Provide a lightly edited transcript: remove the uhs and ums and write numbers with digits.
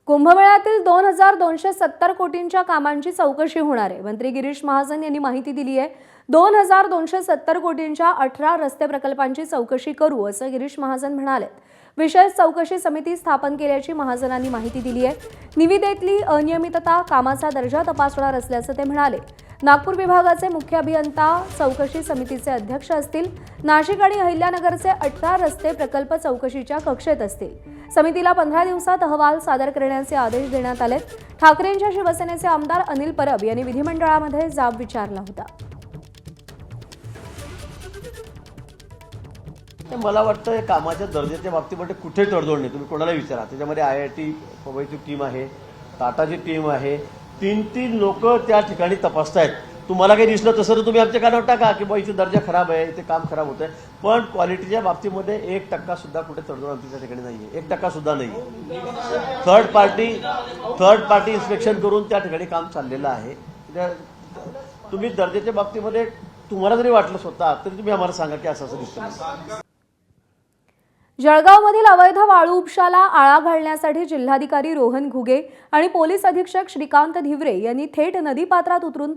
कुंभमेळ्यातील 2270 कोटींच्या कामांची चौकशी होणार आहे। मंत्री गिरीश महाजन यांनी माहिती दिली आहे। 2270 कोटींच्या 18 रस्ते प्रकल्पांची चौकशी करू असं गिरीश महाजन म्हणाले। विशेष चौकशी समिती स्थापन केल्याची महाजनांनी माहिती दिली आहे। निविदेतली अनियमितता, कामाचा दर्जा तपासणार असल्याचं ते म्हणाले। नागपूर विभागाचे मुख्य अभियंता चौकशी समितीचे अध्यक्ष असतील। नाशिक आणि अहिल्यानगरचे 18 रस्ते प्रकल्प चौकशीच्या कक्षेत असतील। समितीला 15 दिवसात अहवाल सादर करण्याचे आदेश देण्यात आले। ठाकरेंच्या शिवसेनेचे आमदार अनिल परब यांनी विधिमंडळामध्ये जाब विचारला होता। मला वाटतं कामाच्या दर्जाच्या बाबतीमध्ये कुठे तडजोड नाही। तुम्ही कोणाला विचारा, त्याच्यामध्ये IIT मुंबईची टीम आहे, टाटाची टीम आहे, तीन लोक त्या ठिकाणी तपासतायत। तुम्हाला काही दिसलं तसं तर तुम्ही आमच्या कानावर टाका की बाईचा दर्जा खराब आहे, इथे काम खराब होत आहे, पण क्वालिटीच्या बाबतीमध्ये 1% सुद्धा कुठे तडजोड आमच्या ठिकाणी नाहीये, 1% सुद्धा नाही। थर्ड पार्टी इन्स्पेक्शन करून त्या ठिकाणी काम चाललेलं आहे। तुम्ही दर्जाच्या बाबतीमध्ये तुम्हाला जरी वाटलं स्वतः तरी तुम्ही आम्हाला सांगा की असं दिसतं। जळगावमधील अवैध वाळू उपशाला आळा घालण्यासाठी जिल्हाधिकारी रोहन घुगे आणि पोलीस अधीक्षक श्रीकांत धिवरे यांनी थेट नदीपात्रात उतरून